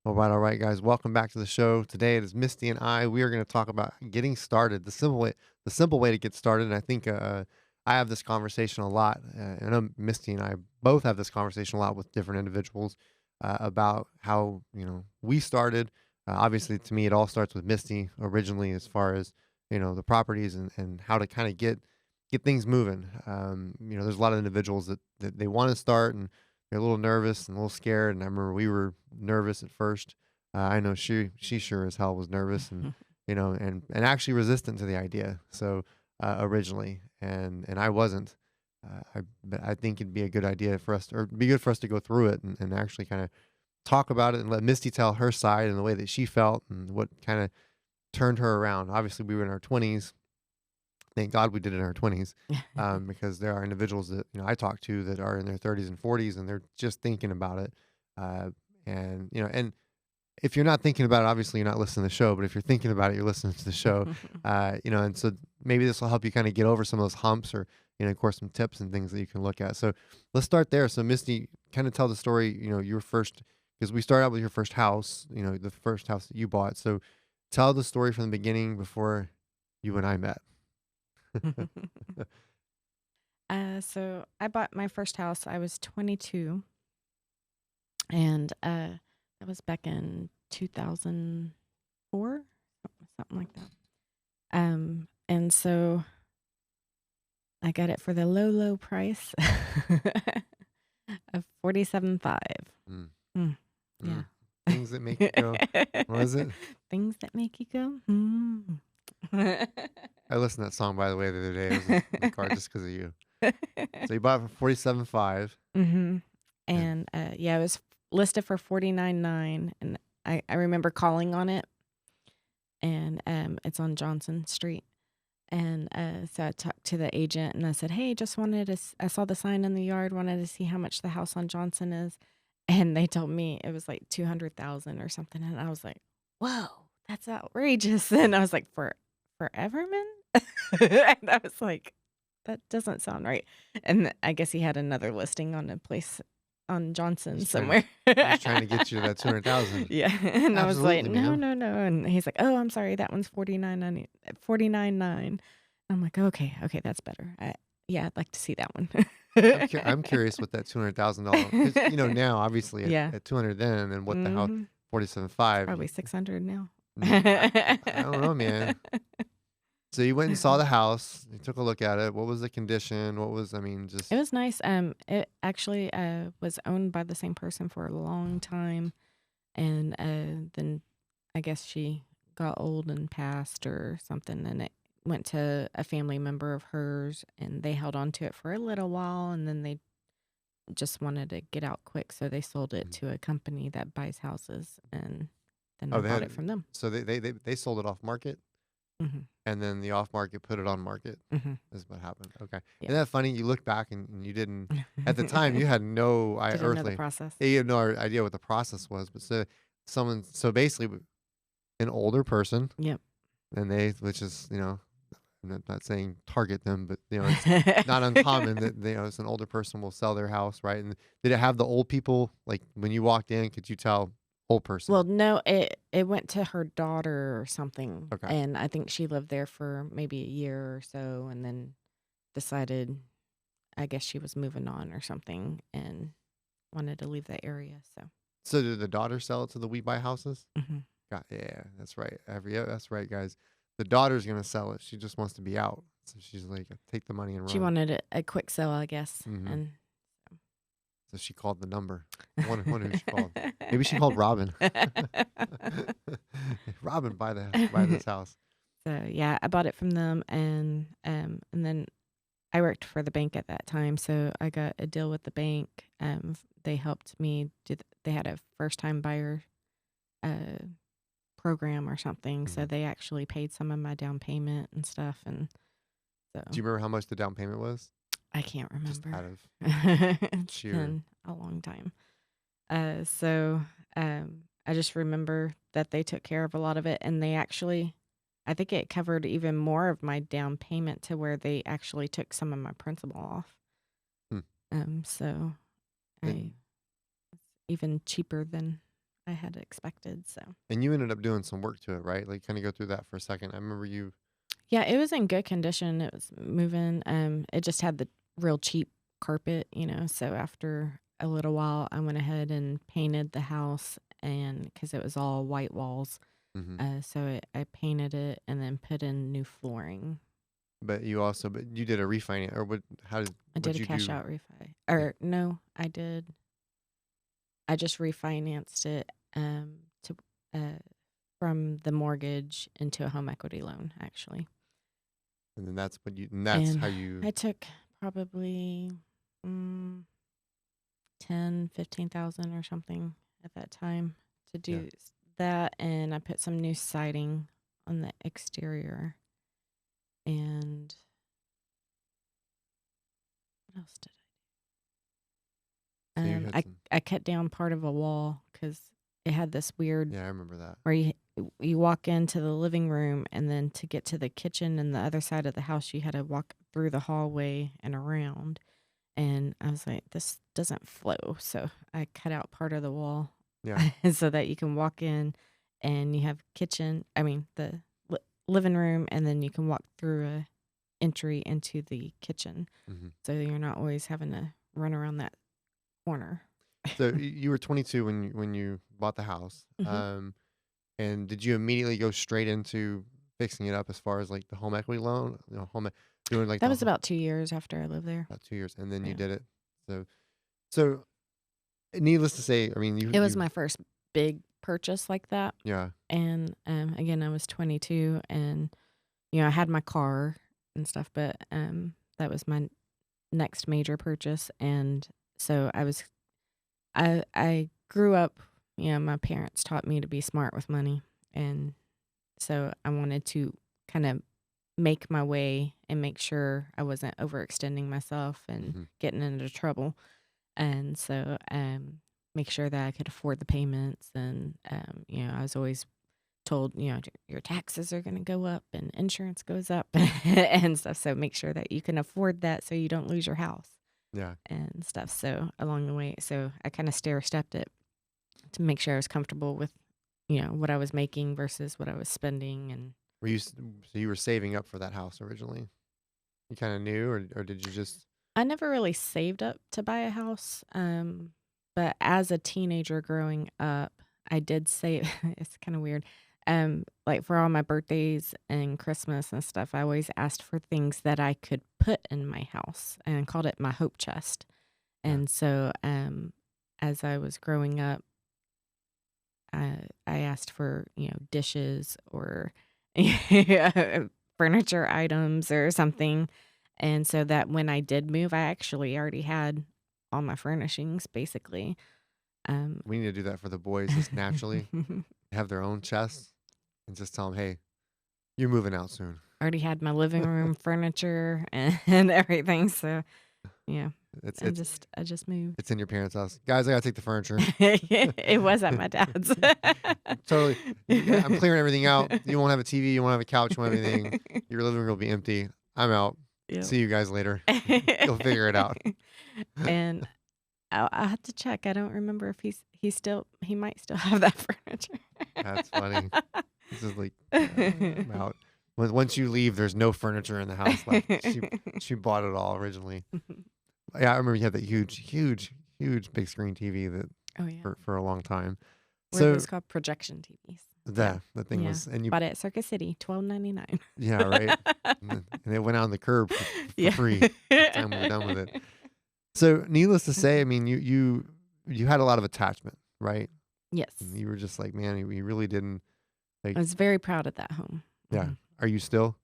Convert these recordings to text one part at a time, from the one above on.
All right, guys. Welcome back to the show. Today it is Misty and I. We are going to talk about getting started, the simple way to get started. And I think I have this conversation a lot. I know Misty and I both have this conversation a lot with different individuals about how we started. Obviously, to me, it all starts with Misty originally, as far as the properties and how to kind of get things moving. There's a lot of individuals that they want to start and they're a little nervous and a little scared, and I remember we were nervous at first. I know she sure as hell was nervous, and and actually resistant to the idea. So originally, and I wasn't. But I think it'd be a good idea for us, or be good for us to go through it and actually kind of talk about it and let Misty tell her side and the way that she felt and what kind of turned her around. Obviously, we were in our 20s. Thank God we did it in our 20s, because there are individuals that I talk to that are in their 30s and 40s, and they're just thinking about it. Uh, and if you're not thinking about it, obviously you're not listening to the show. But if you're thinking about it, you're listening to the show. And so maybe this will help you kind of get over some of those humps, or of course, some tips and things that you can look at. So let's start there. So Misty, kind of tell the story. Your first, because we started out with your first house. The first house that you bought. So tell the story from the beginning before you and I met. So I bought my first house. I was 22, and that was back in 2004, something like that. And so I got it for the low price of 47.5. Mm. Yeah. Mm. Things that make you go, what is it? Things that make you go. I listened to that song, by the way, the other day. It was in the car just because of you. So you bought it for 47.5. Mm-hmm. And yeah, it was listed for 49.9, and I remember calling on it, and it's on Johnson Street. And so I talked to the agent, and I said, "Hey, just wanted to. I saw the sign in the yard. Wanted to see how much the house on Johnson is." And they told me it was like 200,000 or something, and I was like, "Whoa, that's outrageous!" And I was like, "For Everman?" And I was like, "That doesn't sound right." And I guess he had another listing on a place on Johnson He's trying to, somewhere. he's trying to get you to that 200,000. Yeah, and I was like, Absolutely, "No, man. no, no," and he's like, "Oh, I'm sorry, that one's 49.9." I'm like, "Okay, okay, that's better. Yeah, I'd like to see that one." I'm curious what that $200,000, because now obviously Yeah. at 200 then, and what the hell Mhm. It's 47.5. probably 600 now. I don't know, man. So you went and saw the house. You took a look at it. What was the condition? What was, I mean, It just was nice. It actually was owned by the same person for a long time, and then I guess she got old and passed or something, and it went to a family member of hers, and they held on to it for a little while, and then they just wanted to get out quick, so they sold it to a company that buys houses, and then oh, I they bought it had, from them. so they sold it off market, Hmm. and then the off market put it on market. Hmm. Is what happened. Okay. Yeah. Isn't that funny? You look back and you didn't, at the time, you had no Didn't know the earthly, process. yeah, you had no idea what the process was. But so basically, an older person, Yep. and which is, I'm not saying target them, but, it's not uncommon that, it's an older person will sell their house, right? And did it have the old people, like when you walked in, could you tell old person? Well, no, it went to her daughter or something, Okay. and I think she lived there for maybe a year or so, and then decided, I guess she was moving on or something, and wanted to leave that area. So, So did the daughter sell it to the We Buy Houses? hmm Yeah, that's right. Yeah, that's right, guys. The daughter's gonna sell it. She just wants to be out. So she's like, take the money and She run. wanted a quick sell, I guess, Hmm. and So she called the number. Wonder who she called. Maybe she called Robin. Robin, buy this house. So yeah, I bought it from them, and then I worked for the bank at that time, so I got a deal with the bank. They helped me they had a first time buyer uh program or something, so Hmm. they actually paid some of my down payment and stuff, and so Do you remember how much the down payment was? I can't Just remember. out of It's sheer. been a long time. So I just remember that they took care of a lot of it, and they actually, I think it covered even more of my down payment to where they actually took some of my principal off. Hmm. So I And it's even cheaper than I had expected. So And you ended up doing some work to it, right? Like, kind of go through that for a second. I remember you. yeah, it was in good condition. It was moving. It just had the real cheap carpet, So after a little while, I went ahead and painted the house, and because it was all white walls, Hmm. I painted it and then put in new flooring. But you did a refinance, or what? I did What'd a you cash do? out refi, Yeah. or no, I did. I just refinanced it to uh, from the mortgage into a home equity loan, actually. And then that's And how you. I took probably mm, 10, 15,000 or something at that time to Yeah. do that. And I put some new siding on the exterior. And what else did I? So you had some. I cut down part of a wall because it had this weird Yeah, I remember that. where you walk into the living room, and then to get to the kitchen and the other side of the house, you had to walk through the hallway and around. And I was like, this doesn't flow. So I cut out part of the wall Yeah. so that you can walk in and you have the living room, and then you can walk through a entry into the kitchen. Hmm. So you're not always having to run around that corner. So you were 22 when you bought the house. Hmm. And did you immediately go straight into fixing it up as far as like the home equity loan, doing like That the was about 2 years after I lived there. about 2 years, and then you Yeah. did it. So needless to say, I mean, It was you my first big purchase like that. yeah, And again, I was 22, and I had my car and stuff, but that was my next major purchase. And so I grew up, my parents taught me to be smart with money, and so I wanted to kind of make my way and make sure I wasn't overextending myself and hmm getting into trouble. And so make sure that I could afford the payments. And I was always told, your taxes are going to go up and insurance goes up and stuff. So make sure that you can afford that so you don't lose your house yeah. and stuff. So along the way, so I kind of stair stepped it to make sure I was comfortable with, what I was making versus what I was spending. And So you were saving up for that house originally? You kind of knew, or did you just? I never really saved up to buy a house. But as a teenager growing up, I did save. It's kind of weird. Like for all my birthdays and Christmas and stuff, I always asked for things that I could put in my house and called it my hope chest. Yeah. And so, as I was growing up, I asked for, dishes or furniture items or something. And so that when I did move, I actually already had all my furnishings basically. Um, We need to do that for the boys just naturally, have their own chests, and just tell them, hey, you're moving out soon. already had my living room furniture and everything. So yeah, It's I it's just moved. it's in your parents' house, guys. I gotta take the furniture. It was at my dad's. Totally. I'm clearing everything out. You won't have a TV. You won't have a couch. You won't have anything. Your living room will be empty. I'm out. Yep. See you guys later. You'll figure it out. And I'll have to check. I don't remember if he might still have that furniture. That's funny. This is like I'm out. Once you leave, there's no furniture in the house left. She bought it all originally. Yeah, I remember you had that huge big screen TV that Oh yeah. for a long time. Were So those called projection TVs? Yeah. the thing Yeah. was, and you Bought it at Circus City, $12.99. yeah, right. And it went out on the curb for Yeah. free by the time we were done with it. So needless to say, I mean, you had a lot of attachment, right? Yes. And you were just like, man, you really didn't like. I was very proud of that home. Yeah. Mhm. Are you still?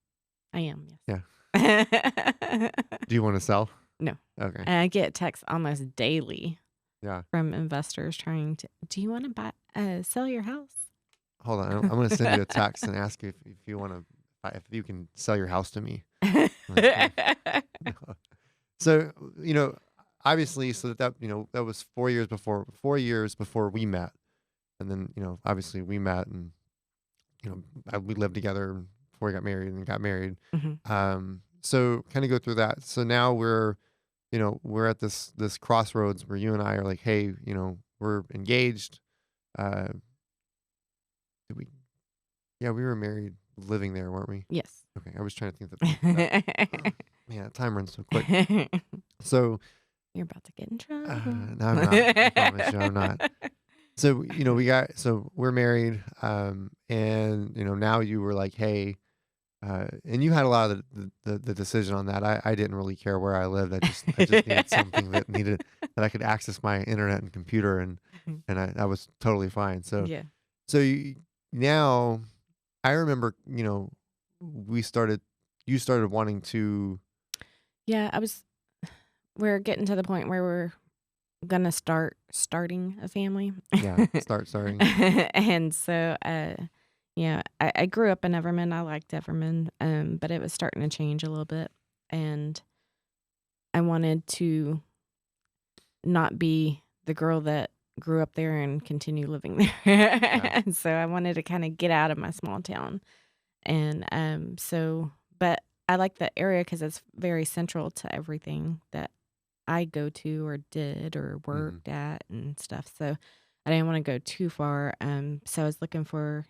I am, Yeah. yes. Do you want to sell? No. Okay. I get texts almost daily Yeah. from investors trying to, do you want to sell your house? Hold on. I'm going to send you a text and ask you if you want to, if you can sell your house to me. So, obviously, so that was 4 years before we met. And then, obviously we met and, we lived together before we got married and got married. Mhm. So kind of go through that. So now we're at this crossroads where you and I are like, hey, we're engaged. uh, did we? Yeah, we were married, living there, weren't we? Yes. Okay, I was trying to think man, time runs so quick. So, You're about to get in trouble. no, I'm not. I promise you, I'm not. So, we're married, and now you were like, hey, and you had a lot of the decision on that. I didn't really care where I lived. I just needed something that I could access my internet and computer, and I was totally fine. So Yeah. so now I remember, you started wanting to, Yeah, we're getting to the point where we're gonna starting a family. yeah, start starting. And so yeah, I grew up in Everman. I liked Everman, but it was starting to change a little bit. And I wanted to not be the girl that grew up there and continue living there. Yeah. And so I wanted to kind of get out of my small town. And but I like the area because it's very central to everything that I go to or did or hmm worked at and stuff. So I didn't want to go too far. So I was looking for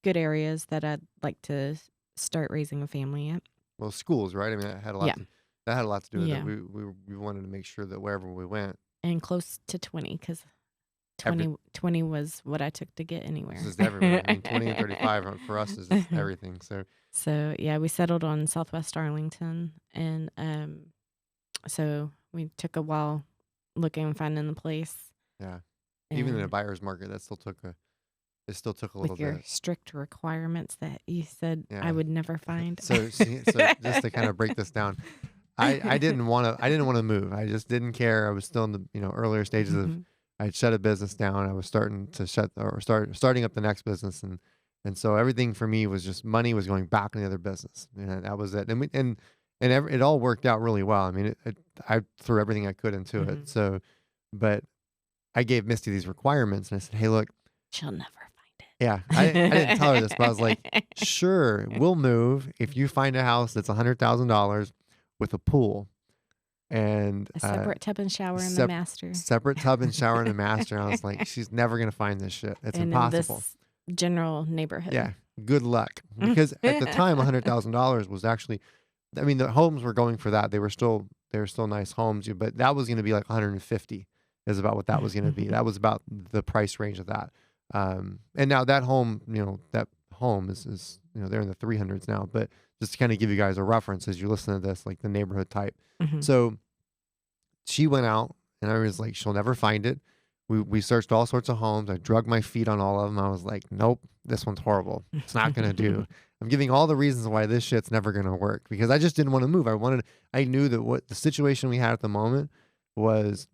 good areas that I'd like to start raising a family at. Well, schools, right? I mean, Yeah. that had a lot to do with it. Yeah. We wanted to make sure that wherever we went, And close to 20 because every 20 was what I took to get anywhere. this is everywhere. I mean, 20 and 35 for us is just everything. So So yeah, we settled on Southwest Arlington, and so we took a while looking and finding the place, yeah, even in a and buyer's market, it still took a little with your bit. strict requirements that you said I Yeah. would never find. So just to kind of break this down, I didn't want to move. I just didn't care. I was still in the earlier stages of, Mhm. I'd shut a business down. I was starting to starting up the next business, and so everything for me was just money was going back in the other business, and that was it. It all worked out really well. I mean, I threw everything I could into it. Mhm. So, but I gave Misty these requirements, and I said, hey, look, She'll never find yeah, I didn't tell her this, but I was like, it. sure, we'll move if you find a house that's $100,000 with a pool and A separate tub and shower in the sep- master, separate tub and shower in the master. And I was like, she's never gonna find this shit. It's and in impossible. this general neighborhood. Yeah, good luck. Because at the time, $100,000 was actually, I mean, the homes were going for that. They were still nice homes, but that was gonna be like 150 is about what that was gonna be. That was about the price range of that. And now that home, that home is they're in the 300s now. But just to kind of give you guys a reference as you listen to this, like the neighborhood type. Mhm. So she went out, and I was like, she'll never find it. We searched all sorts of homes. I drug my feet on all of them. I was like, nope, this one's horrible. It's not gonna do. I'm giving all the reasons why this shit's never gonna work because I just didn't want to move. I knew that what the situation we had at the moment was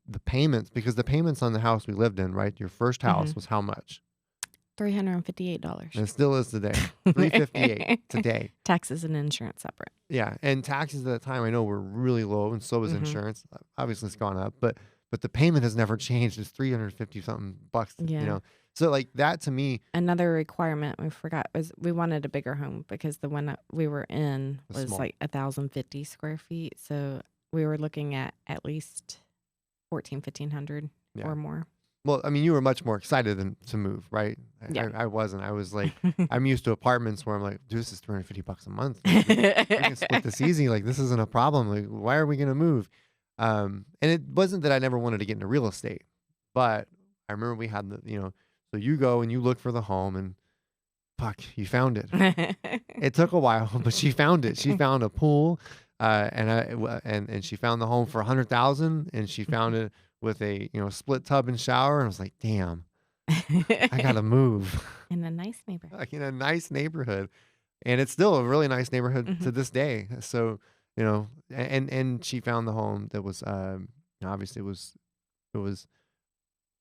the payments, because the payments on the house we lived in, right? Your first house Mhm. was how much? $358. And it still is today. 358 today. Taxes and insurance separate. Yeah, and taxes at the time I know were really low, and so was Mhm. insurance. Obviously, it's gone up, but the payment has never changed. It's 350 something bucks. Yeah. So like that to me Another requirement we forgot was we wanted a bigger home because the one that we were in was was small. like 1,050 square feet. So we were looking at least 1,500 Yeah. or more. Well, I mean, you were much more excited to move, right? Yeah. I wasn't. I was like, I'm used to apartments where I'm like, dude, this is $350 a month. Like, we can split this easy. Like, this isn't a problem. Like, why are we gonna move? And it wasn't that I never wanted to get into real estate, but I remember we had so you go and you look for the home, and fuck, you found it. It took a while, but she found it. She found a pool, and she found the home for 100,000, and she found it with a split tub and shower, and I was like, damn, I gotta move. In a nice neighborhood. Like in a nice neighborhood, and it's still a really nice neighborhood Mhm. to this day. So and she found the home that was obviously it was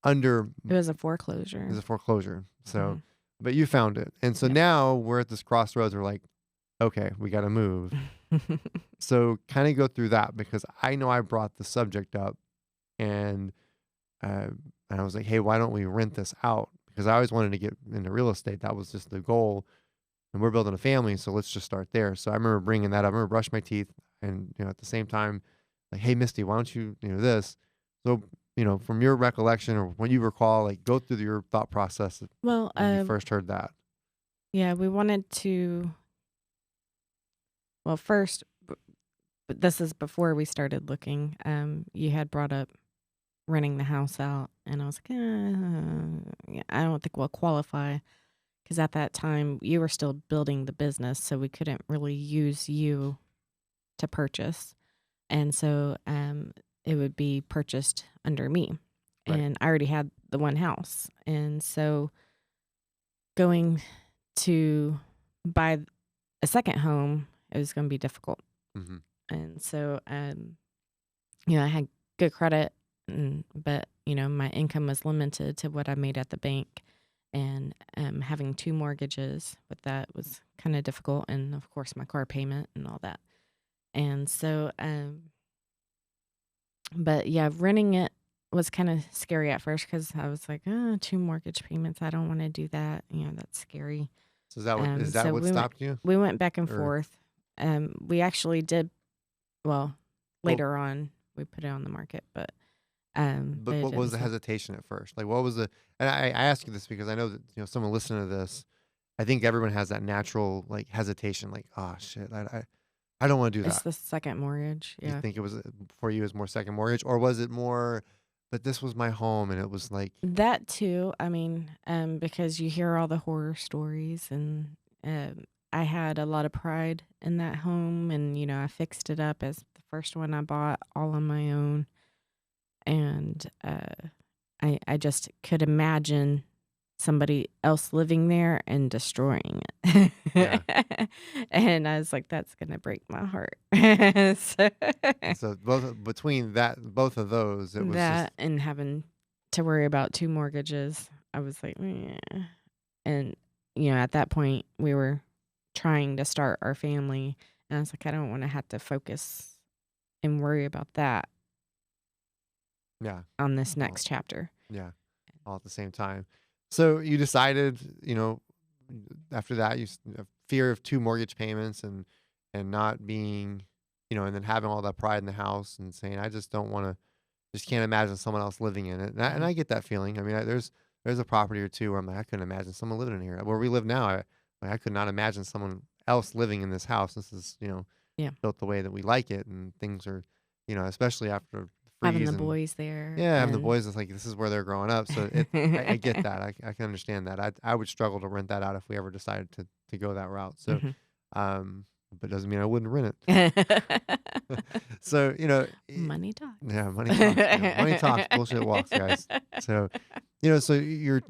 under It was a foreclosure. it was a foreclosure. So, Mhm. but you found it, and so Yep. now we're at this crossroads. We're like, okay, we got to move. So kind of go through that because I know I brought the subject up, and and I was like, hey, why don't we rent this out? Because I always wanted to get into real estate. That was just the goal, and we're building a family, so let's just start there. So I remember bringing that up. I remember brushing my teeth, and at the same time, like, hey, Misty, why don't you this? So from your recollection or when you recall, like go through your thought process Well, when you first heard that. yeah, we wanted to. Well, first, but this is before we started looking. You had brought up renting the house out, and I was like, yeah, I don't think we'll qualify because at that time you were still building the business, so we couldn't really use you to purchase, and so it would be purchased under me, Right. and I already had the one house, and so going to buy a second home, it was going to be difficult. Hmm. And so, I had good credit, but, my income was limited to what I made at the bank. And having two mortgages with that was kind of difficult. And of course, my car payment and all that. And so, but yeah, renting it was kind of scary at first because I was like, oh, two mortgage payments. I don't want to do that. That's scary. So is that So what stopped you? we went back and Or forth. We actually did, well, well, later on we put it on the market, but but it what was didn't the sell. hesitation at first? Like what was the and I ask you this because I know that someone listening to this, I think everyone has that natural like hesitation, like, oh shit, I don't want to do It's that. the second mortgage. You Yeah. think it was for you, it was more second mortgage, or was it more, but this was my home and it was like, That too. I mean, because you hear all the horror stories and I had a lot of pride in that home and I fixed it up as the first one I bought all on my own and I just could imagine somebody else living there and destroying it. yeah. And I was like, that's gonna break my heart. So And so between both of those, it was just that and having to worry about two mortgages, I was like, "Meh." And at that point, we were trying to start our family, and I was like, I don't want to have to focus and worry about that yeah, on this all, next chapter. yeah, all at the same time. So you decided, after that, fear of two mortgage payments and not being, and then having all that pride in the house and saying, I just don't want to, just can't imagine someone else living in it. And Mhm. I get that feeling. I mean, there's a property or two where I'm like, I couldn't imagine someone living in here. Where we live now, I could not imagine someone else living in this house. This is, Yeah, built the way that we like it, and things are, especially after the having freeze the and boys there yeah, having the and boys. It's like this is where they're growing up. So I get that. I can understand that. I would struggle to rent that out if we ever decided to go that route. So, Mhm. um, but doesn't mean I wouldn't rent it. So Money talks. yeah, money talks. Money talks, bullshit walks, guys. So, so you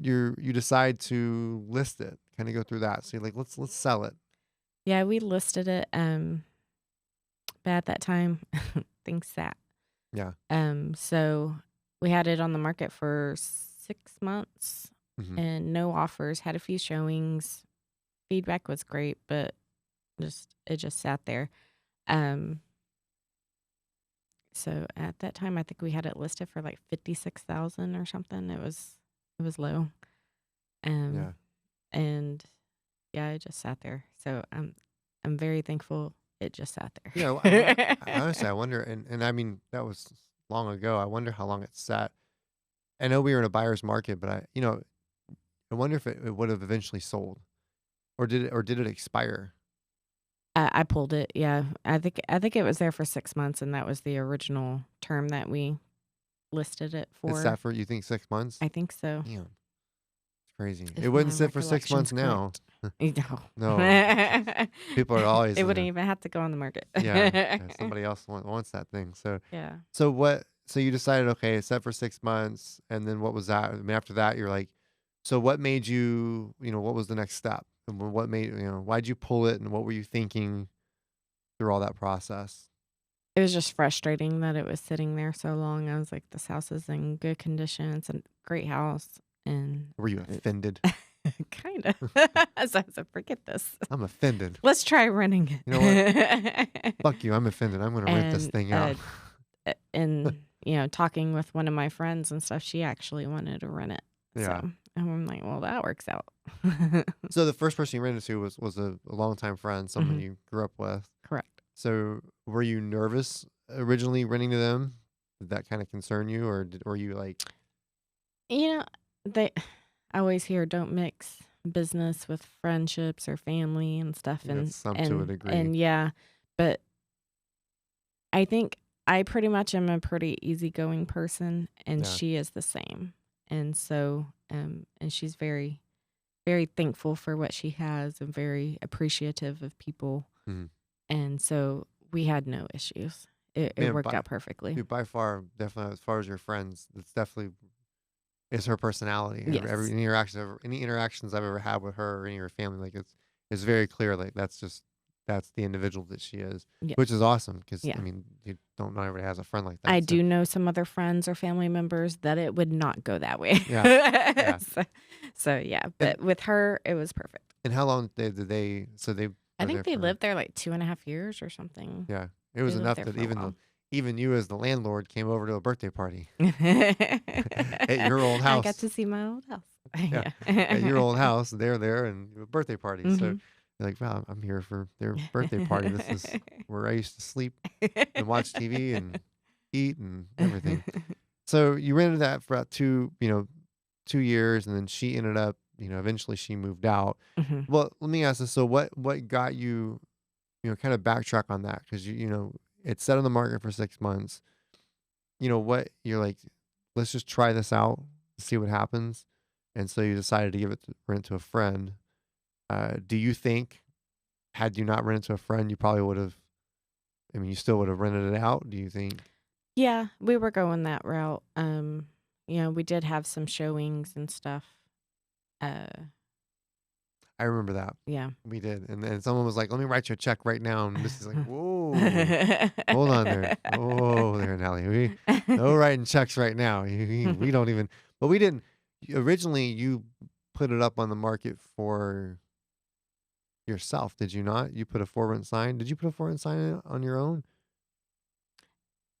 decide to list it. Kind of go through that. So you're like, let's sell it. Yeah, we listed it. But at that time, things sat. Yeah. So we had it on the market for 6 months Hmm. and no offers. Had a few showings. Feedback was great, but it just sat there. Um, so at that time, I think we had it listed for like 56,000 or something. It was low. Yeah. Um, and yeah, it just sat there. So I'm very thankful it just sat Honestly, I wonder, and I mean that was long ago. I wonder how long it sat. I know we were in a buyer's market, but I wonder if it would have eventually sold, or did it expire? I pulled it. Yeah, I think it was there for 6 months, and that was the original term that we listed it It for. sat for, you think, 6 months? I think so, Damn, it's crazy. It if my wouldn't sit for 6 months recollection's now. correct. No, No, people are always, it wouldn't even have to go on the market. yeah, somebody else wants that thing. So, Yeah. so what? So you decided, okay, it's set for 6 months, and then what was that? I mean, after that, you're like, so what made you, what was the next step? And what made, why'd you pull it, and what were you thinking through all that process? It was just frustrating that it was sitting there so long. I was like, this house is in good condition. It's a great house, and Were you it's offended? kind of. So I was like, forget this. I'm offended. Let's try renting it. You know what? Fuck you. I'm offended. I'm gonna rent this And thing out. and talking with one of my friends and stuff, she actually wanted to rent it. So Yeah. and I'm like, well, that works out. So the first person you rented to was a longtime friend, someone Mhm. you grew up with. Correct. So were you nervous originally renting to them? Did that kind of concern you, or were you like, You know, they I always hear don't mix business with friendships or family and stuff that's some to a degree? and yeah, but I think I pretty much am a pretty easygoing person and Yeah. she is the same. And so and she's very very thankful for what she has and very appreciative of people. Mhm. And so we had no issues. It Man, worked out perfectly. by far, definitely as far as your friends, that's definitely is her personality. Every Yes. any interactions I've ever had with her or any of her family, like it's very clear. Like that's the individual that she is, Yeah. which is awesome. Because I Yeah. mean, you don't not everybody has a friend like I that. So do know some other friends or family members that it would not go that way. yeah, yeah. So yeah, And but with her, it was perfect. how long did they? So they I were think there they for. lived there like 2.5 years or something. Yeah, it They was lived enough there that for a while. even you as the landlord came over to a birthday party at your old I got house. to see my old house. Yeah, at Yeah. your old house, they're there and a birthday party. So Hmm. you're like, wow, I'm here for their birthday party. This is where I used to sleep and watch TV and eat and everything. So you rented that for about 2 years, and then she ended up, eventually she moved out. Hmm. Well, let me ask this. So what got you, kind of backtrack on that? Because it's set on the market for 6 months. What you're like, let's just try this out, see what happens. And so you decided to give it to rent to a friend. Do you think had you not rented to a friend, you probably would have, I mean, you still would have rented it out? Do you think? Yeah, we were going that route. We did have some showings and stuff. Uh, I remember that. yeah. We did. And then someone was like, let me write you a check right now. And Missy's like, whoa, hold on there. Oh, there, Nelly. No writing checks right now. We don't even, but we didn't. Originally, you put it up on the market for yourself, did you not? You put a for rent sign. Did you put a for rent sign on your own?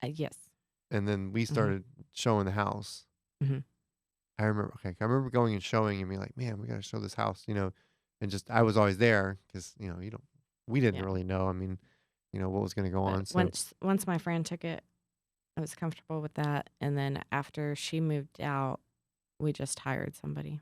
Yes. And then we Hmm. started showing the house. Hmm. I remember. Okay, I remember going and showing and being like, "Man, we got to show this house," and just I was always there because you don't. We didn't Yeah. really know. I mean, what was going to go But on. So, once my friend took it, I was comfortable with that. And then after she moved out, we just hired somebody.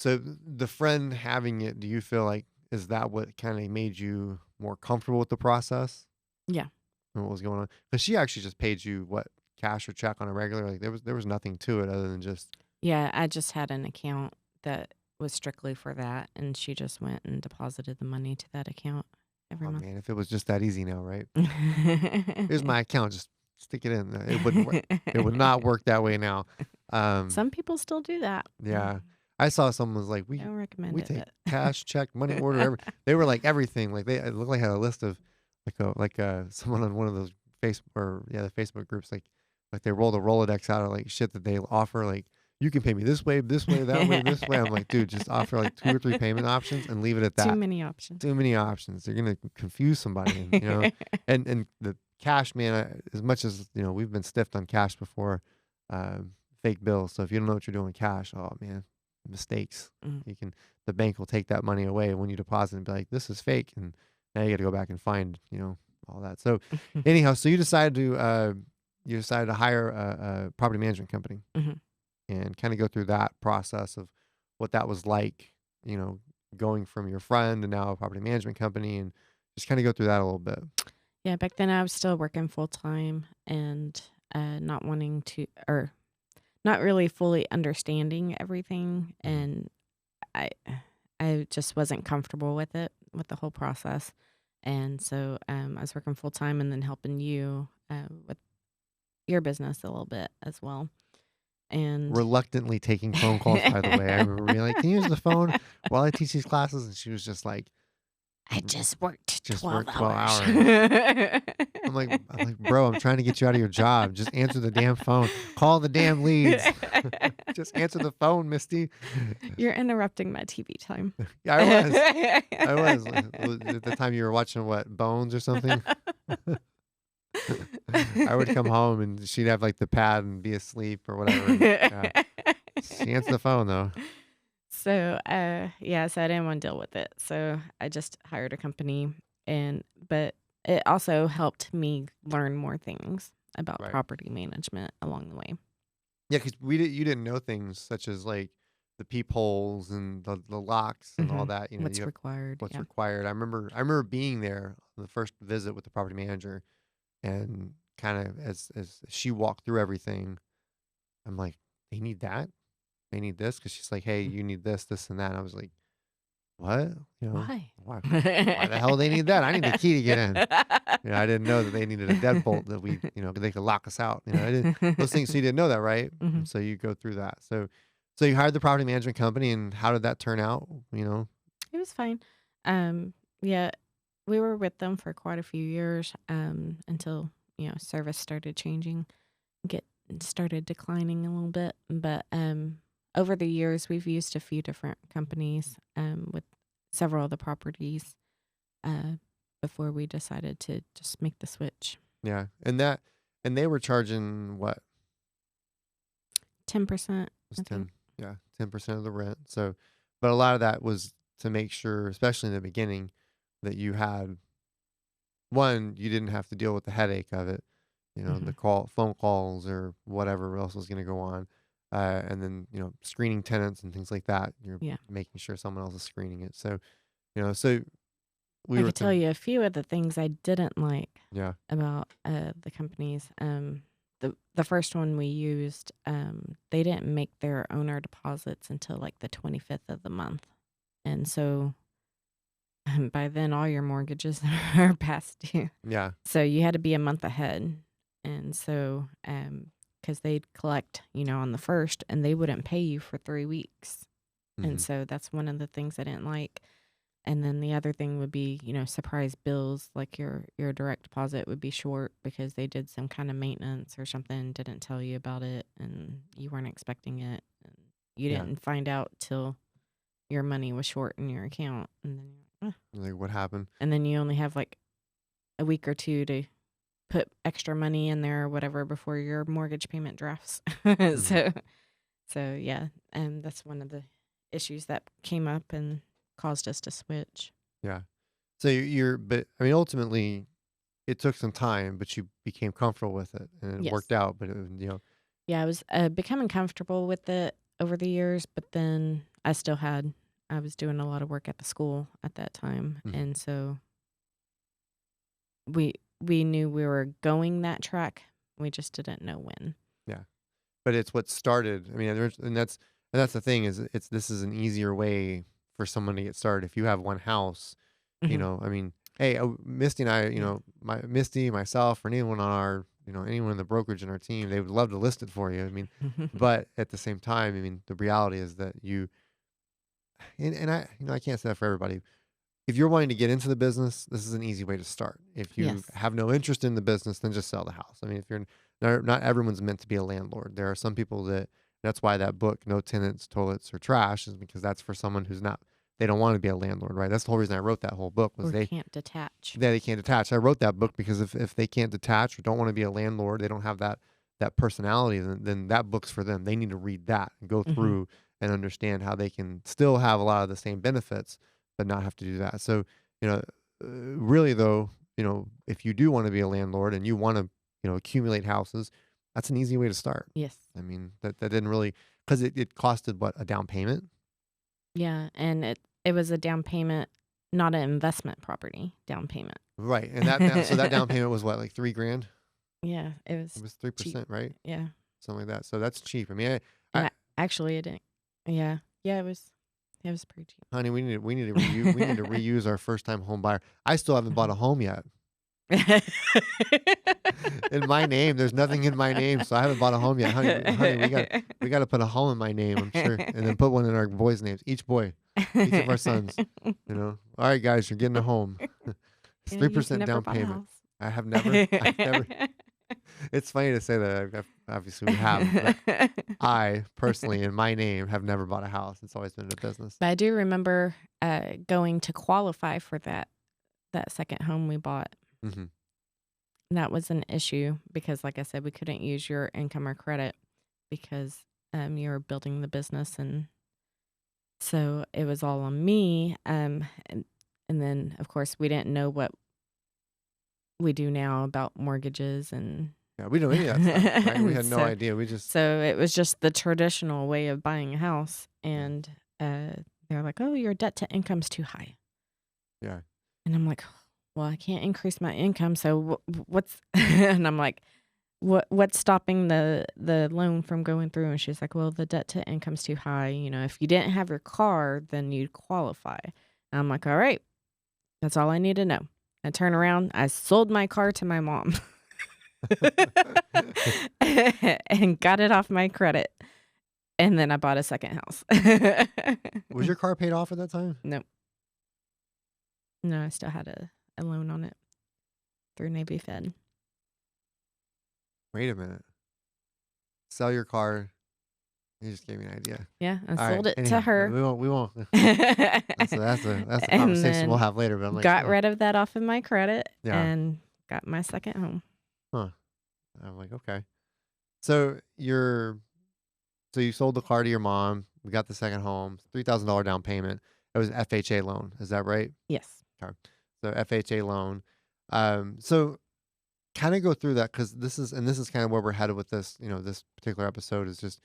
the friend having it, do you feel like is that what kind of made you more comfortable with the process Yeah. and what was going on? Because she actually just paid you what, cash or check on a regular. Like there was nothing to it other than just. Yeah, I just had an account that was strictly for that, and she just went and deposited the money to that account every Oh month. man, if it was just that easy now, right? Here's my account. Just stick it in. It wouldn't work. It would not work that way now. Um, Some people still do that. yeah, I saw someone was like, I don't recommend we it, take but cash, check, money order. They were like everything. Like it looked like they had a list of someone on one of those the Facebook groups. Like they rolled a Rolodex out of like shit that they offer. Like you can pay me this way, that way, this way. I'm like, dude, just offer like 2 or 3 payment options and leave it at too that. many options. Too many options. They're gonna confuse somebody, and the cash, man. As much as we've been stiffed on cash before, fake bills. So if you don't know what you're doing with cash, oh man, mistakes. Mm. The bank will take that money away when you deposit and be like, this is fake, and now you got to go back and find all that. So anyhow, so you decided to hire a property management company Mhm. and kind of go through that process of what that was like, you know, going from your friend and now a property management company, and just kind of go through that a little bit. Yeah, back then I was still working full time and not wanting to, or not really fully understanding everything, Mhm. and I I just wasn't comfortable with it, with the whole process. And so I was working full time and then helping you with your business a little bit as well. And Reluctantly taking phone calls, by the way. I remember being like, "Can you use the phone while I teach these classes?" And she was just like, I just worked "Just 12 work 12 hours. hours." I'm like, bro, I'm trying to get you out of your job. Just answer the damn phone. Call the damn leads. Just answer the phone, Misty. You're interrupting my TV time. Yeah, I was. I was. At the time you were watching what, Bones or something? I would come home and she'd have like the pad and be asleep or whatever. And, yeah. She answered the phone though. So, yeah, so I didn't want to deal with it. So I just hired a company but it also helped me learn more things. about Right. property management along the way. Yeah, because you didn't know things such as like the peepholes and the locks and all Hmm. that. You know, you What's have required? what's Yeah. required. I remember being there on the first visit with the property manager, and kind of as she walked through everything, I'm like, they need that, they need this, because she's like, hey, Mm. you need this, this, and that. And I was like, what? You know, Why? why the hell they need that? I need the key to get in. You know, I didn't know that they needed a deadbolt that they could lock us out. You know, I didn't those things. So you didn't know that, right? Hmm. And so you go through that. So you hired the property management company, and how did that turn out? You know, It was fine. Yeah, we were with them for quite a few years, until service started changing, get started declining a little bit. But over the years, we've used a few different companies, with several of the properties, uh, before we decided to just make the switch. yeah, and they were charging what 10%, was I think. 10, yeah, 10% of the rent. So, but a lot of that was to make sure, especially in the beginning, that you had one, you didn't have to deal with the headache of it, you know, Hmm. the phone calls or whatever else was going to go on. And then, screening tenants and things like that. You're Yeah. making sure someone else is screening it. So we I were could tell thinking, you a few of the things I didn't like yeah. about the companies. The first one we used, they didn't make their owner deposits until like the 25th of the month, and so by then all your mortgages are past due. Yeah. So you had to be a month ahead, and so because they'd collect, on the first, and they wouldn't pay you for 3 weeks, and Hmm. so that's one of the things I didn't like. And then the other thing would be, surprise bills, like your direct deposit would be short because they did some kind of maintenance or something, didn't tell you about it, and you weren't expecting it. And you Yeah. didn't find out till your money was short in your account. And then you're like, "Ugh." Like what happened? And then you only have like a week or two to put extra money in there or whatever before your mortgage payment drafts. Hmm. so so yeah, and that's one of the issues that came up and caused us to switch. Yeah. So but I mean, ultimately, it took some time, but you became comfortable with it and it Yes. worked out. But it was. Yeah, I was becoming comfortable with it over the years, but then I was doing a lot of work at the school at that time, Mhm. and so we knew we were going that track. We just didn't know when. Yeah. But it's what started. I mean, and that's the thing is this is an easier way for someone to get started. If you have one house, Hmm. I mean, hey, Misty and I, Yeah. myself, or anyone on anyone in the brokerage in our team, they would love to list it for you. I mean, but at the same time, I mean, the reality is that and I can't say that for everybody. If you're wanting to get into the business, this is an easy way to start. If you Yes. have no interest in the business, then just sell the house. I mean, if you're not everyone's meant to be a landlord. There are some people that's why that book, No Tenants, Toilets, or Trash, is because that's for someone who's not, they don't want to be a landlord, right? That's the whole reason I wrote that whole book was Or can't detach. they can't detach. I wrote that book because if they can't detach or don't want to be a landlord, they don't have that personality, then that book's for them. They need to read that and go Hmm. through and understand how they can still have a lot of the same benefits, but not have to do that. So, you know, really though, if you do want to be a landlord and you want to, accumulate houses, that's an easy way to start. Yes. I mean, that didn't really, because it costed what, a down payment? Yeah, and it was a down payment, not an investment property down payment. Right. And so that down payment was what, like 3 grand? Yeah, it It was was cheap. 3%, right? Yeah. Something like that. So that's cheap. I mean, I Yeah, actually, it didn't. Yeah, yeah, it was pretty cheap. honey, we need to reuse our first time home buyer. I still haven't bought a home yet. In my name, there's nothing in my name, so I haven't bought a home yet, honey. Honey, we got to put a home in my name, I'm sure, and then put one in our boys' names. Each boy, each of our sons. All right, guys, you're getting a home. It's three You've percent never down bought a payment. house. I've never. It's funny to say that. Obviously, we have, but I personally, in my name, have never bought a house. It's always been a business. But I do remember going to qualify for that second home we bought. Hmm. That was an issue because, like I said, we couldn't use your income or credit because you were building the business, and so it was all on me. And then, of course, we didn't know what we do now about mortgages and Yeah, we don't know any of that stuff, right? We had no so idea. We just so it was just the traditional way of buying a house, yeah, and they're like, "Oh, your debt to income's too high," yeah. and I'm like, "Well, I can't increase my income, so what's?" And I'm like, what's stopping the loan from going through?" And she's like, "Well, the debt to income's too high. If you didn't have your car, then you'd qualify." And I'm like, "All right, that's all I need to know." I turn around, I sold my car to my mom and got it off my credit. And then I bought a second house. Was your car paid off at that time? Nope. No, I still had a loan on it through Navy Fed. Wait a minute. Sell your car. You just gave me an idea. Yeah, I All right. sold it to Anyhow, her. we won't. That's a And conversation we'll then have later. But I'm like, got oh, rid of that off of my credit yeah, and got my second home. huh. I'm like, okay. So you sold the car to your mom. We got the second home. $3,000 down payment. It was FHA loan. Is that right? Yes. Okay. So FHA loan. So kind of go through that because this is kind of where we're headed with this. This particular episode is just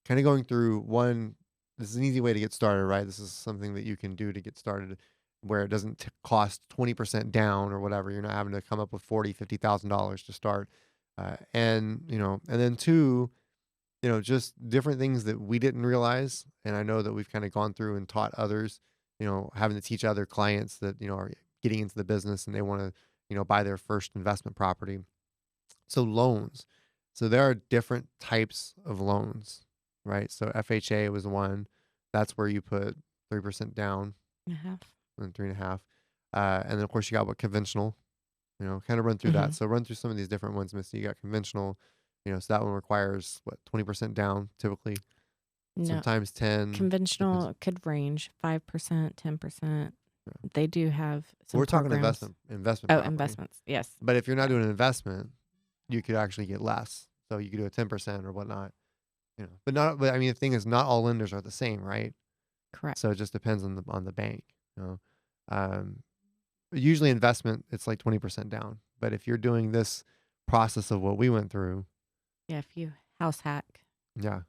kind of going through one. This is an easy way to get started, right? This is something that you can do to get started, where it doesn't cost 20% down or whatever. You're not having to come up with $40,000, $50,000 to start, and then two, just different things that we didn't realize, and I know that we've kind of gone through and taught others. Having to teach other clients that are getting into the business and they want to buy their first investment property. So loans. So there are different types of loans, right? So FHA was one. That's where you put 3% down I have. and 3.5. And then of course you got what conventional, kind of run through Hmm. that. So run through some of these different ones, Missy. You got conventional, so that one requires what, 20% down typically, No, sometimes 10, depends. conventional could range 5%, 10%. Yeah. They do have some We're talking programs. investment Oh, property. investments. Yes. But if you're not Yeah. doing an investment, you could actually get less. So you could do a 10% or whatnot. But I mean, the thing is, not all lenders are the same, right? Correct. So it just depends on the bank. You know, um, usually investment it's like 20% down. But if you're doing this process of what we went through, Yeah, if you house hack. yeah.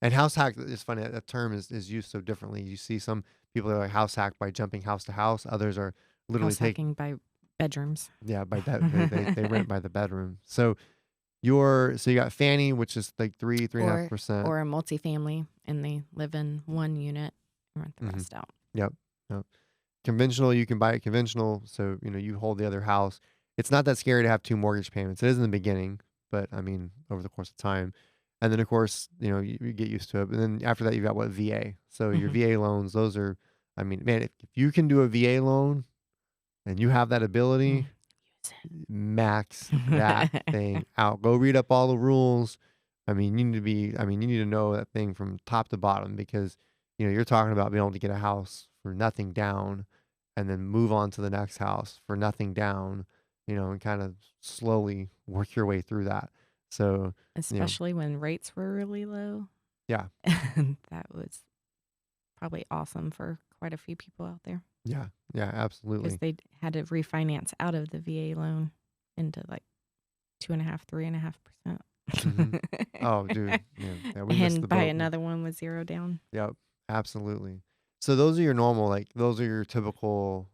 And house hack is funny. That term is used so differently. You see some people are like house hack by jumping house to house. Others are literally House hacking by bedrooms. yeah, by bed. They rent by the bedroom. So you got Fannie, which is like three and a half or percent. or a multifamily and they live in one unit and rent the Mm-hmm. rest out. Yep. Yep. Conventional, you can buy it conventional. So, you hold the other house. It's not that scary to have two mortgage payments. It is in the beginning, but I mean, over the course of time. And then, of course, you get used to it. And then after that, you've got what, VA. So your Hmm. VA loans, those are, I mean, man, if you can do a VA loan and you have that ability, max that thing out. Go read up all the rules. You need to know that thing from top to bottom because, you're talking about being able to get a house for nothing down and then move on to the next house for nothing down, and kind of slowly work your way through that. So, you know, Especially when rates were really low. yeah, That was probably awesome for quite a few people out there yeah, yeah, because absolutely. they had to refinance out of the VA loan into like 2.5, 3.5%. Hmm. Oh, dude. Yeah, we missed the And buy boat. another one with zero down. Yep, absolutely. So those are your normal, like those are your typical,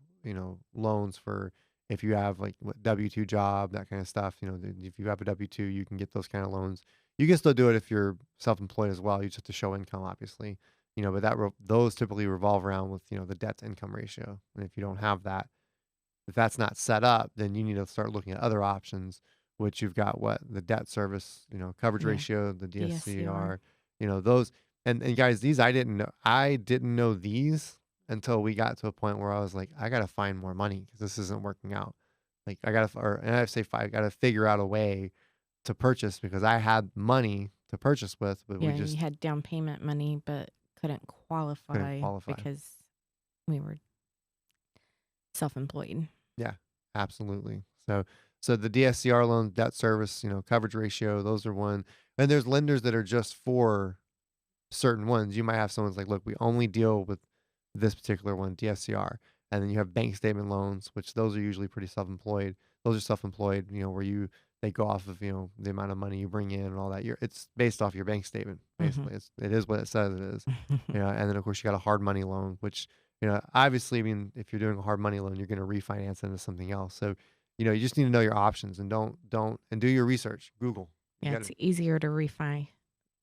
loans for if you have like what W-2 job, that kind of stuff. If you have a W-2, you can get those kind of loans. You can still do it if you're self-employed as well. You just have to show income, obviously. But those typically revolve around with, the debt to income ratio. And if you don't have that, if that's not set up, then you need to start looking at other options, which you've got what the debt service, coverage Yeah. ratio, the DSCR. DSCR, those. And guys, these I didn't know. I didn't know these until we got to a point where I was like, I gotta find more money because this isn't working out. Like and I say I gotta figure out a way to purchase because I had money to purchase with, but we Yeah, you just had down payment money, but couldn't couldn't qualify qualify. because we were self-employed. Yeah, absolutely. So the DSCR loan, debt service, coverage ratio, those are one. And there's lenders that are just for certain ones. You might have someone's like, look, we only deal with this particular one, DSCR. And then you have bank statement loans, which those are usually pretty self-employed. Those are self-employed, where they go off of, the amount of money you bring in and all that. It's based off your bank statement, Mhm. basically. It is what it says it is. And then of course you got a hard money loan, which, obviously, I mean, if you're doing a hard money loan, you're going to refinance into something else. So, you just need to know your options and and do your research. Google. You Yeah, got to, it's easier to refi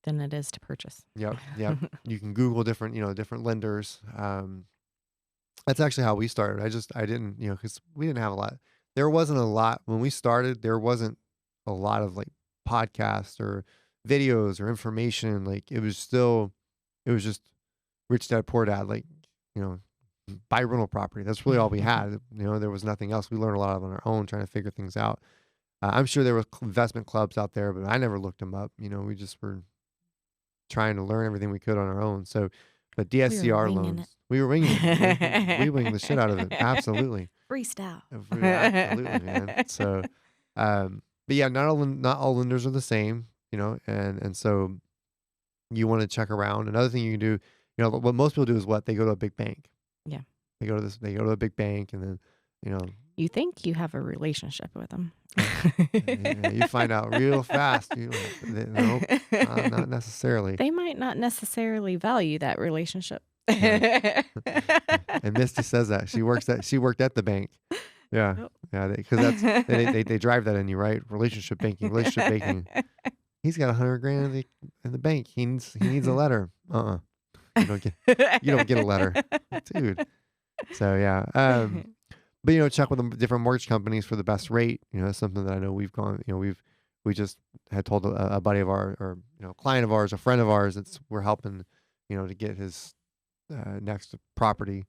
than it is to purchase. yep, yep. You can Google different, different lenders. That's actually how we started. I didn't, because we didn't have a lot. There wasn't a lot when we started. There wasn't a lot of like podcasts or videos or information. Like it was just rich dad, poor dad. Like, you know, buy rental property. That's really all we had. There was nothing else. We learned a lot of on our own trying to figure things out. I'm sure there were investment clubs out there, but I never looked them up. We just were trying to learn everything we could on our own. So, but We were DSCR winging it. loans, we were winging it. We winged the shit out of it. Absolutely. Freestyle. Absolutely, man. So, but yeah, not all lenders are the same, and so you want to check around. Another thing you can do, what most people do is what they go to a big bank. Yeah. They go to a big bank, and then, you know, You think you have a relationship with them. you find out real fast. Nope, not necessarily. They might not necessarily value that relationship. Yeah. And Misty says that she worked at the bank. Yeah, Oh. yeah, because they drive that in you, right? Relationship banking. He's got 100 grand in the bank. He needs a letter. You don't get a letter, dude. So yeah, but check with the different mortgage companies for the best rate. That's something that I know we've gone. We just had told a buddy of ours, or client of ours, a friend of ours. We're helping, to get his next property,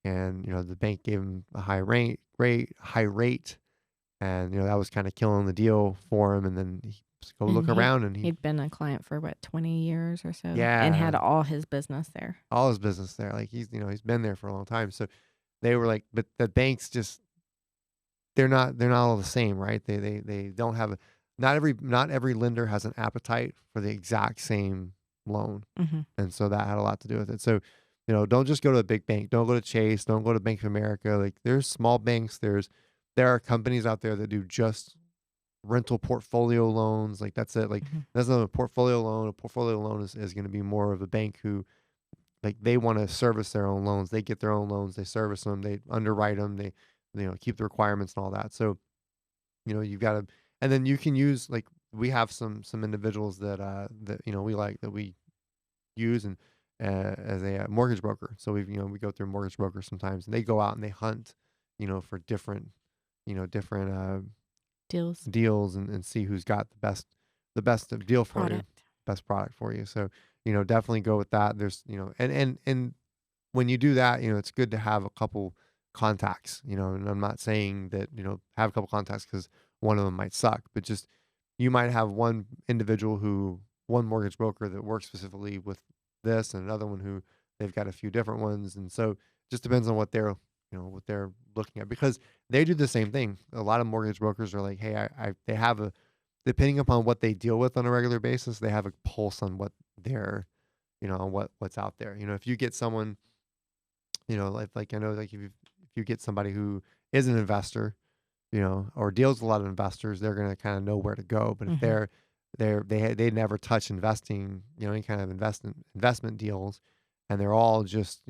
and the bank gave him a high rate, and that was kind of killing the deal for him. And then he go look And he'd around, and he'd been a client for what, 20 years or so, and yeah, had all his business there. all his business there. Like he's been there for a long time. So they were like, but the banks just they're not all the same, right? They don't have not every lender has an appetite for the exact same loan. Mm-hmm. And so that had a lot to do with it. So, don't just go to a big bank. Don't go to Chase. Don't go to Bank of America. Like there's small banks. There are companies out there that do just rental portfolio loans. Like that's it. Like Mm-hmm. that's not a portfolio loan. A portfolio loan is going to be more of a bank who, like, they want to service their own loans. They get their own loans. They service them. They underwrite them. They keep the requirements and all that. So you've got to, and then you can use, like, we have some individuals that we like, that we use, and as a mortgage broker. So we go through mortgage brokers sometimes, and they go out and they hunt, for different, different Deals. deals, and see who's got the best deal for you, Product. best product for you. So definitely go with that. There's and when you do that, it's good to have a couple contacts. And I'm not saying that have a couple contacts because one of them might suck, but just you might have one one mortgage broker that works specifically with this, and another one who they've got a few different ones. And so it just depends on what they're looking at, because they do the same thing. A lot of mortgage brokers are like, hey, they have depending upon what they deal with on a regular basis, they have a pulse on what they're, on what's out there. If you get someone, like I know, like if you get somebody who is an investor, or deals with a lot of investors, they're going to kind of know where to go. But if Mm-hmm. they never touch investing, any kind of investment deals, and they're all just,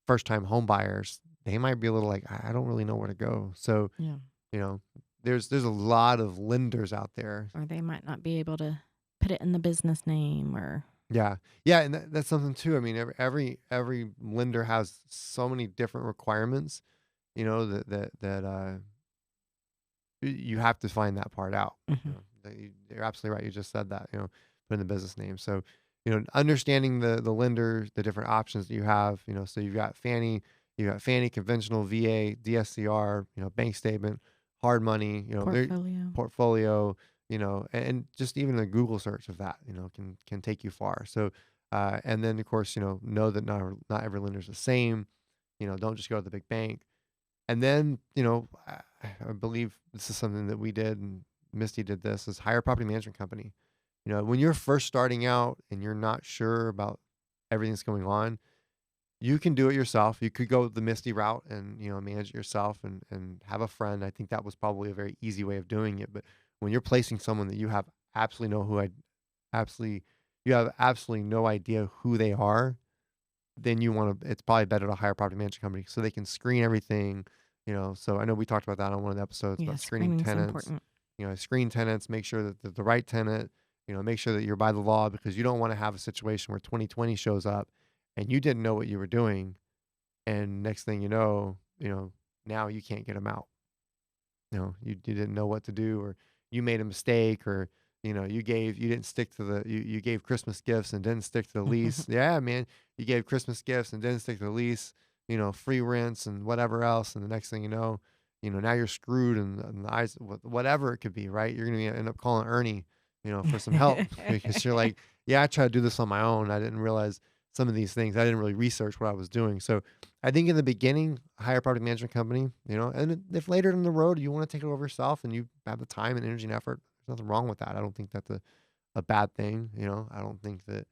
first time home buyers, they might be a little like, I don't really know where to go. So, Yeah. you know, there's a lot of lenders out there. Or they might not be able to put it in the business name, or Yeah. Yeah, and that's something too. I mean, every lender has so many different requirements, that you have to find that part out. Mhm. You're absolutely right. You just said that, put in the business name. So, understanding the lender, the different options that you have, so you got Fannie, conventional, VA, DSCR, bank statement, hard money, portfolio. portfolio, and just even a Google search of that, can take you far. So, and then of course, know that not every lender is the same. Don't just go to the big bank. And then, I believe this is something that we did, and Misty did this, is hire a property management company. When you're first starting out and you're not sure about everything that's going on, you can do it yourself. You could go the Misty route and, manage it yourself, and have a friend. I think that was probably a very easy way of doing it. But when you're placing someone that you have absolutely no who I absolutely you have absolutely no idea who they are, then you want to it's probably better to hire a property management company so they can screen everything, so I know we talked about that on one of the episodes Yeah, about screening screening's tenants. important. Screen tenants, make sure that they're the right tenant, make sure that you're by the law, because you don't want to have a situation where 2020 shows up and you didn't know what you were doing, and next thing now you can't get them out. You didn't know what to do, or you made a mistake, or you didn't stick to you gave Christmas gifts and didn't stick to the lease. Yeah, man, you gave Christmas gifts and didn't stick to the lease. Free rents and whatever else, and the next thing now you're screwed in the eyes, whatever it could be. Right, you're gonna end up calling Ernie, for some help because you're like, yeah, I tried to do this on my own. I didn't realize some of these things. I didn't really research what I was doing. So I think in the beginning, hire a property management company, and if later in the road you want to take it over yourself and you have the time and energy and effort, there's nothing wrong with that. I don't think that's a bad thing. I don't think that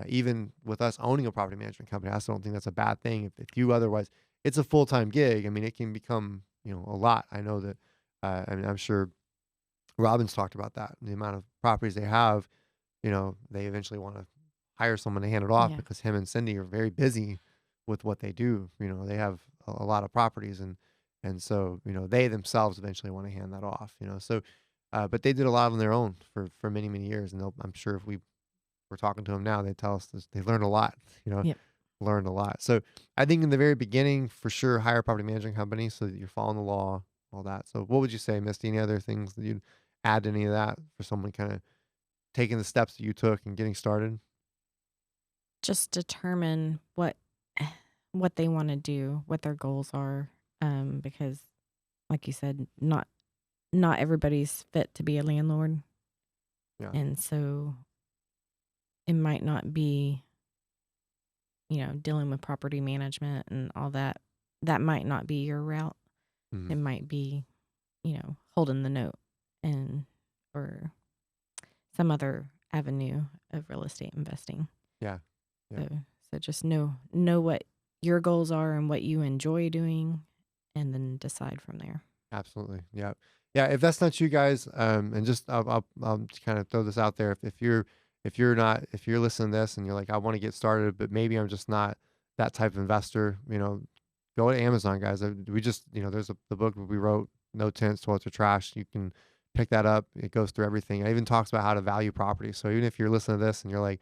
even with us owning a property management company, I still don't think that's a bad thing. If you otherwise, it's a full time gig. I mean, it can become a lot. I know that. I mean, I'm sure Robin's talked about that. The amount of properties they have, they eventually want to hire someone to hand it off Yeah. because him and Cindy are very busy with what they do. They have a lot of properties, and so they themselves eventually want to hand that off. So but they did a lot on their own for many many years, and I'm sure if we were talking to them now, they tell us this, they learned a lot. You know, Yep. learned a lot. So I think in the very beginning, for sure, hire a property management company so that you're following the law, all that. So what would you say, Misty? Any other things that you'd add to any of that for someone kind of taking the steps that you took and getting started? Just determine what they want to do, what their goals are, because like you said, not everybody's fit to be a landlord, Yeah. and so it might not be, dealing with property management and all that. That might not be your route. Mhm. It might be, holding the note and or some other avenue of real estate investing. Yeah. Yeah. So just know what your goals are and what you enjoy doing, and then decide from there. Absolutely. Yeah. Yeah. If that's not you guys, and just I'll just kind of throw this out there. If you're listening to this and you're like, I want to get started, but maybe I'm just not that type of investor, go to Amazon, guys. We just, there's the book we wrote, No Tenants, Toilets or Trash. You can pick that up. It goes through everything. It even talks about how to value property. So even if you're listening to this and you're like,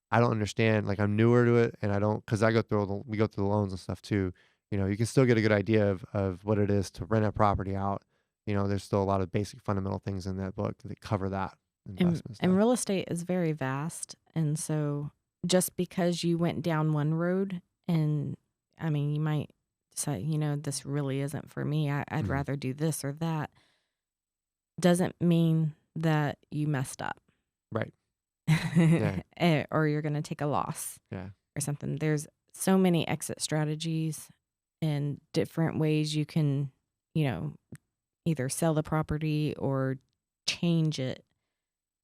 I don't understand, like I'm newer to it and I don't, cause we go through the loans and stuff too. You can still get a good idea of what it is to rent a property out. There's still a lot of basic fundamental things in that book that cover that And investment and stuff. real estate is very vast, and so just because you went down one road, and I mean, you might say, this really isn't for me. I'd Mhm. rather do this or that. Doesn't mean that you messed up. Right. Yeah. Or you're going to take a loss Yeah. or something. There's so many exit strategies and different ways you can, you know, either sell the property or change it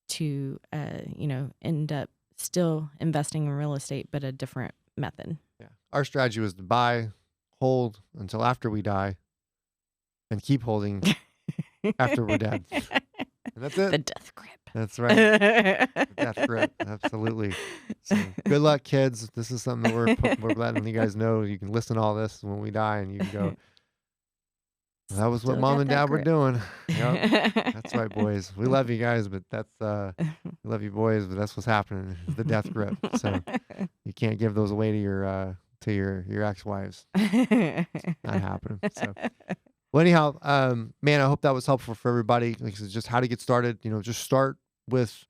to, end up still investing in real estate, but a different method. Yeah. Our strategy was to buy, hold until after we die, and keep holding after we're dead. And that's The it. death grip. That's right. The death grip. Absolutely. So good luck, kids. This is something that we're letting you guys know. You can listen to all this when we die, and you can go, that was what Still mom got and that dad were grip. doing. Yep. That's right, boys. We love you guys, but we love you boys, but that's what's happening. Is the death grip. So you can't give those away to your ex-wives. Not happening. So well, anyhow, man, I hope that was helpful for everybody. Like I said, just how to get started. Just start with,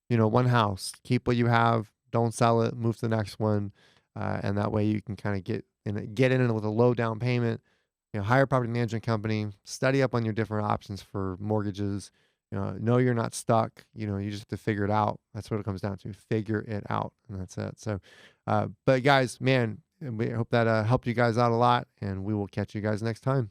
one house. Keep what you have. Don't sell it. Move to the next one, and that way you can kind of get in it with a low down payment. Hire a property management company. Study up on your different options for mortgages. Know you're not stuck. You just have to figure it out. That's what it comes down to. Figure it out, and that's it. So, but guys, man, we hope that helped you guys out a lot, and we will catch you guys next time.